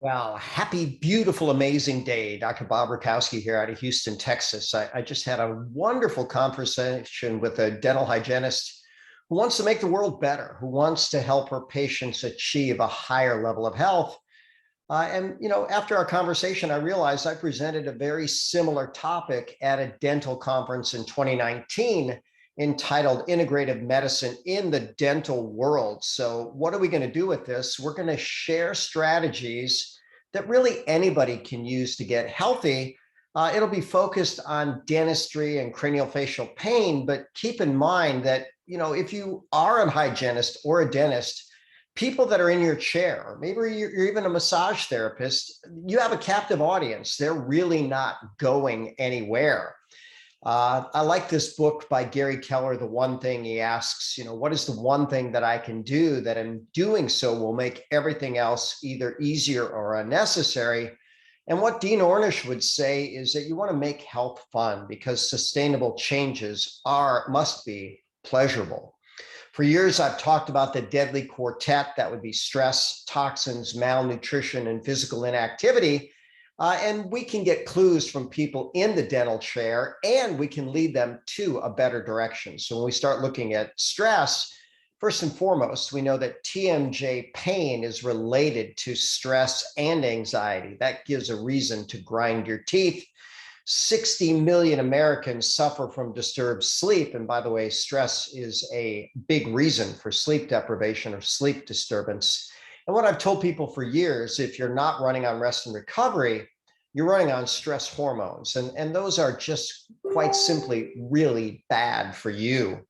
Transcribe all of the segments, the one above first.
Well, happy, beautiful, amazing day. Dr. Bob Rakowski here out of Houston, Texas. I just had a wonderful conversation with a dental hygienist who wants to make the world better, who wants to help her patients achieve a higher level of health. After our conversation, I realized I presented a very similar topic at a dental conference in 2019 entitled Integrative Medicine in the Dental World. So what are we going to do with this? We're going to share strategies that really anybody can use to get healthy. It'll be focused on dentistry and craniofacial pain, but keep in mind that, if you are a hygienist or a dentist, people that are in your chair, or maybe you're even a massage therapist, you have a captive audience. They're really not going anywhere. I like this book by Gary Keller, The One Thing. He asks, what is the one thing that I can do that in doing so will make everything else either easier or unnecessary? And what Dean Ornish would say is that you want to make health fun because sustainable changes must be pleasurable. For years, I've talked about the deadly quartet that would be stress, toxins, malnutrition, and physical inactivity. And we can get clues from people in the dental chair, and we can lead them to a better direction. So when we start looking at stress, first and foremost, we know that TMJ pain is related to stress and anxiety. That gives a reason to grind your teeth. 60 million Americans suffer from disturbed sleep. And by the way, stress is a big reason for sleep deprivation or sleep disturbance. And what I've told people for years, if you're not running on rest and recovery, you're running on stress hormones. And those are just quite simply really bad for you.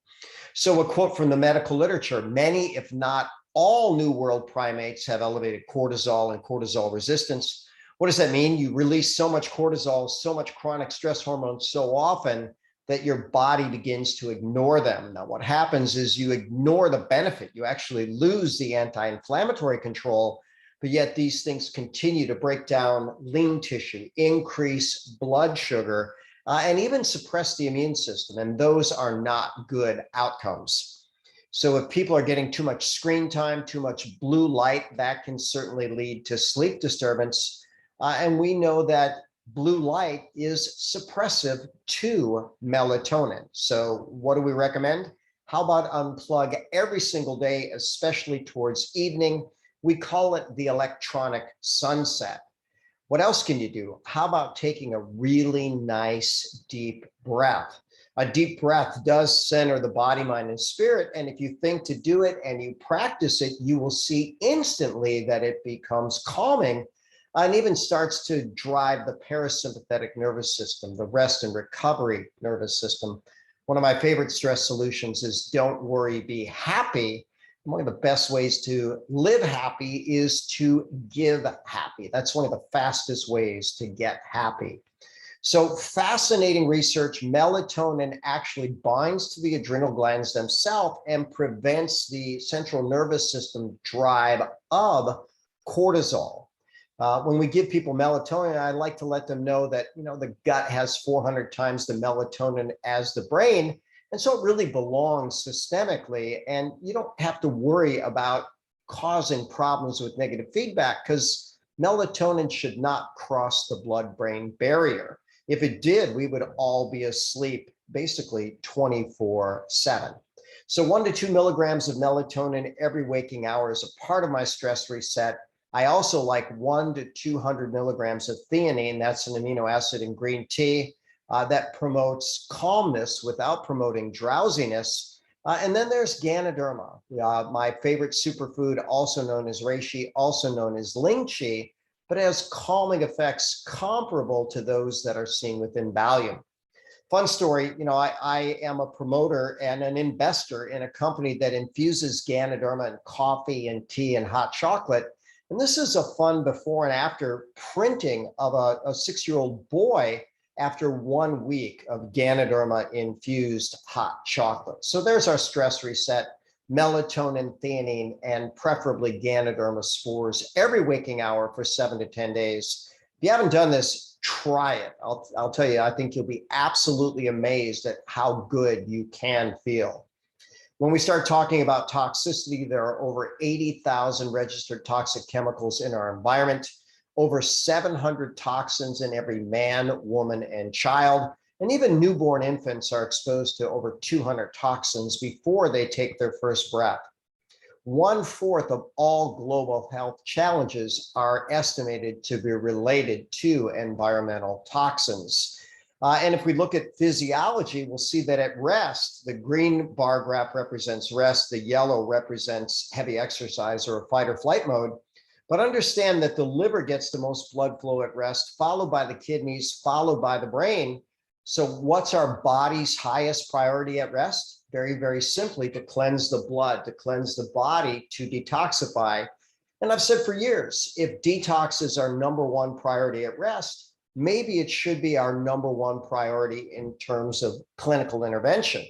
So a quote from the medical literature, many, if not all New World primates have elevated cortisol and cortisol resistance. What does that mean? You release so much cortisol, so much chronic stress hormones so often that your body begins to ignore them. Now, what happens is you ignore the benefit. You actually lose the anti-inflammatory control, but yet these things continue to break down lean tissue, increase blood sugar, and even suppress the immune system. And those are not good outcomes. So if people are getting too much screen time, too much blue light, that can certainly lead to sleep disturbance. And we know that blue light is suppressive to melatonin. So what do we recommend? How about unplug every single day, especially towards evening? We call it the electronic sunset. What else can you do? How about taking a really nice deep breath? A deep breath does center the body, mind, and spirit. And if you think to do it and you practice it, you will see instantly that it becomes calming and even starts to drive the parasympathetic nervous system, the rest and recovery nervous system. One of my favorite stress solutions is don't worry, be happy. One of the best ways to live happy is to give happy. That's one of the fastest ways to get happy. So fascinating research, melatonin actually binds to the adrenal glands themselves and prevents the central nervous system drive of cortisol. When we give people melatonin, I like to let them know that, the gut has 400 times the melatonin as the brain. And so it really belongs systemically. And you don't have to worry about causing problems with negative feedback because melatonin should not cross the blood-brain barrier. If it did, we would all be asleep basically 24/7. So 1 to 2 milligrams of melatonin every waking hour is a part of my stress reset. I also like 1 to 200 milligrams of theanine. That's an amino acid in green tea that promotes calmness without promoting drowsiness. And then there's Ganoderma, my favorite superfood, also known as reishi, also known as ling chi, but it has calming effects comparable to those that are seen within Valium. Fun story, I am a promoter and an investor in a company that infuses Ganoderma in coffee and tea and hot chocolate. And this is a fun before and after printing of a 6-year-old boy after 1 week of Ganoderma infused hot chocolate. So there's our stress reset, melatonin, theanine, and preferably Ganoderma spores every waking hour for 7 to 10 days. If you haven't done this, try it. I'll tell you, I think you'll be absolutely amazed at how good you can feel. When we start talking about toxicity, there are over 80,000 registered toxic chemicals in our environment. over 700 toxins in every man, woman, and child. And even newborn infants are exposed to over 200 toxins before they take their first breath. 1/4 of all global health challenges are estimated to be related to environmental toxins. And if we look at physiology, we'll see that at rest, the green bar graph represents rest, the yellow represents heavy exercise or fight or flight mode. But understand that the liver gets the most blood flow at rest, followed by the kidneys, followed by the brain. So what's our body's highest priority at rest? Very, very simply, to cleanse the blood, to cleanse the body, to detoxify. And I've said for years, if detox is our #1 priority at rest, maybe it should be our #1 priority in terms of clinical intervention.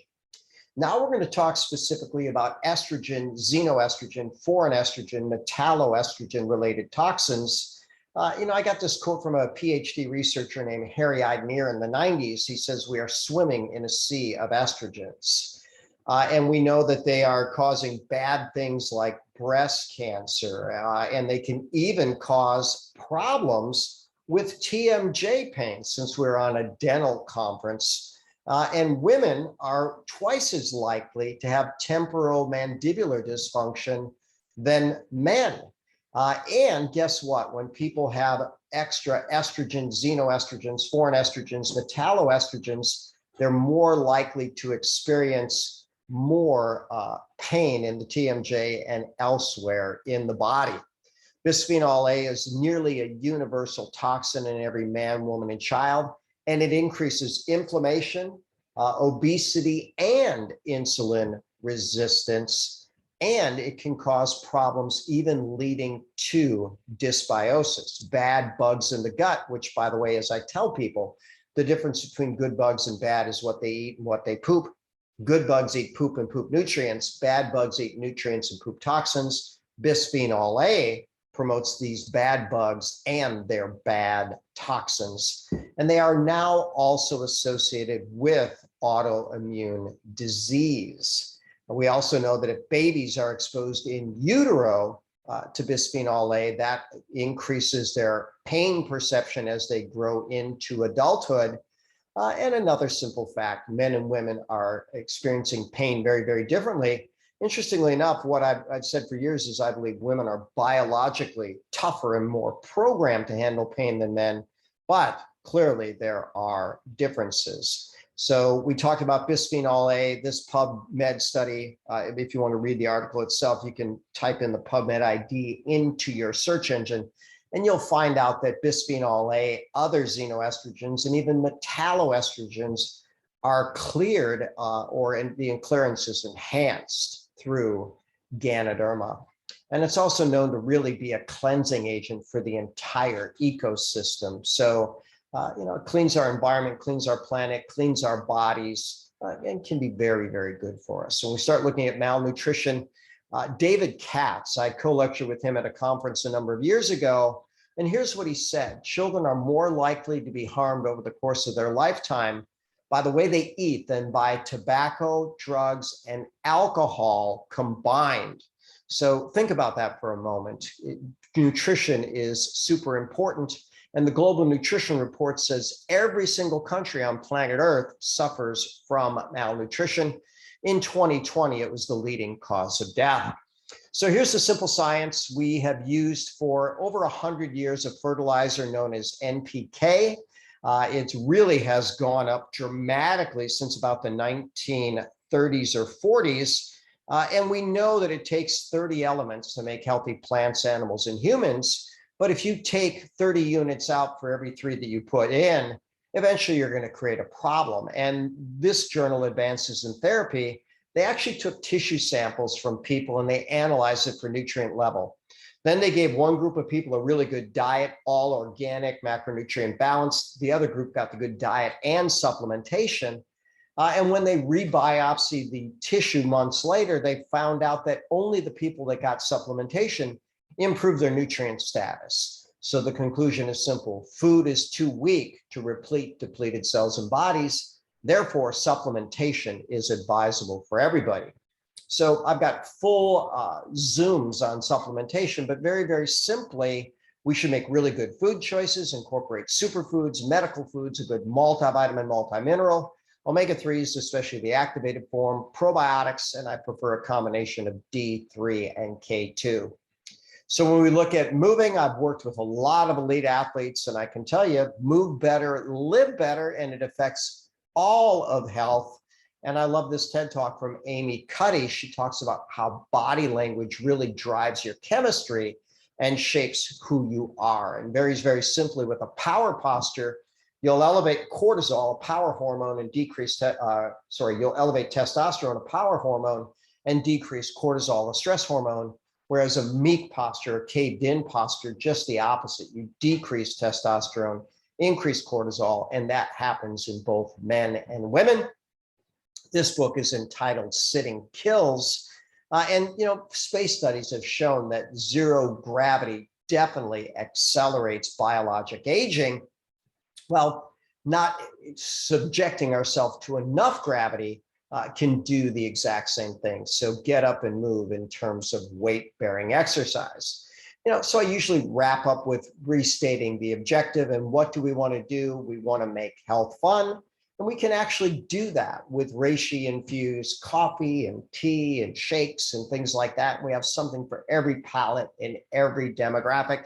Now we're going to talk specifically about estrogen, xenoestrogen, foreign estrogen, metalloestrogen related toxins. I got this quote from a PhD researcher named Harry Eidner in the 90s. He says, "We are swimming in a sea of estrogens." And we know that they are causing bad things like breast cancer, and they can even cause problems with TMJ pain, since we're on a dental conference. And women are twice as likely to have temporomandibular dysfunction than men. And guess what? When people have extra estrogen, xenoestrogens, foreign estrogens, metalloestrogens, they're more likely to experience more pain in the TMJ and elsewhere in the body. Bisphenol A is nearly a universal toxin in every man, woman, and child, and it increases inflammation, obesity, and insulin resistance, and it can cause problems even leading to dysbiosis, bad bugs in the gut, which, by the way, as I tell people, the difference between good bugs and bad is what they eat and what they poop. Good bugs eat poop and poop nutrients. Bad bugs eat nutrients and poop toxins. Bisphenol A promotes these bad bugs and their bad toxins. And they are now also associated with autoimmune disease. And we also know that if babies are exposed in utero to bisphenol A, that increases their pain perception as they grow into adulthood. And another simple fact, men and women are experiencing pain very, very differently. Interestingly enough, what I've said for years is I believe women are biologically tougher and more programmed to handle pain than men, but clearly there are differences. So we talked about bisphenol A, this PubMed study. If you want to read the article itself, you can type in the PubMed ID into your search engine, and you'll find out that bisphenol A, other xenoestrogens, and even metalloestrogens are cleared or the clearance is enhanced through Ganoderma. And it's also known to really be a cleansing agent for the entire ecosystem. So, it cleans our environment, cleans our planet, cleans our bodies, and can be very, very good for us. So when we start looking at malnutrition, David Katz, I co-lectured with him at a conference a number of years ago, and here's what he said: children are more likely to be harmed over the course of their lifetime by the way they eat than by tobacco, drugs, and alcohol combined. So think about that for a moment. Nutrition is super important. And the Global Nutrition Report says every single country on planet Earth suffers from malnutrition. In 2020, it was the leading cause of death. So here's the simple science. We have used for over 100 years a fertilizer known as NPK. It really has gone up dramatically since about the 1930s or 40s. And we know that it takes 30 elements to make healthy plants, animals, and humans. But if you take 30 units out for every 3 that you put in, eventually you're going to create a problem. And this journal, Advances in Therapy, they actually took tissue samples from people and they analyzed it for nutrient level. Then they gave one group of people a really good diet, all organic, macronutrient balanced. The other group got the good diet and supplementation. And when they rebiopsied the tissue months later, they found out that only the people that got supplementation improved their nutrient status. So the conclusion is simple: food is too weak to replete depleted cells and bodies. Therefore, supplementation is advisable for everybody. So I've got full Zooms on supplementation, but very, very simply, We should make really good food choices, incorporate superfoods, medical foods, a good multivitamin, multimineral, omega-3s, especially the activated form, probiotics, and I prefer a combination of D3 and K2. So when we look at moving, I've worked with a lot of elite athletes, and I can tell you, move better, live better, and it affects all of health. And I love this TED Talk from Amy Cuddy. She talks about how body language really drives your chemistry and shapes who you are. And very simply, with a power posture, you'll elevate cortisol, a power hormone, and you'll elevate testosterone, a power hormone, and decrease cortisol, a stress hormone. Whereas a meek posture, a caved-in posture, just the opposite. You decrease testosterone, increase cortisol, and that happens in both men and women. This book is entitled Sitting Kills. And space studies have shown that zero gravity definitely accelerates biologic aging. Well, not subjecting ourselves to enough gravity can do the exact same thing. So get up and move in terms of weight-bearing exercise. So I usually wrap up with restating the objective and what do we want to do? We want to make health fun. And we can actually do that with reishi infused coffee and tea and shakes and things like that. We have something for every palate in every demographic.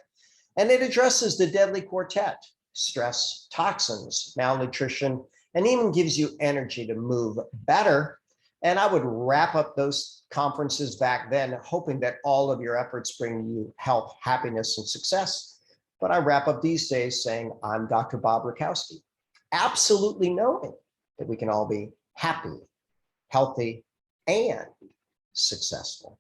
And it addresses the deadly quartet: stress, toxins, malnutrition, and even gives you energy to move better. And I would wrap up those conferences back then, hoping that all of your efforts bring you health, happiness, and success. But I wrap up these days saying, I'm Dr. Bob Rakowski, absolutely knowing that we can all be happy, healthy, and successful.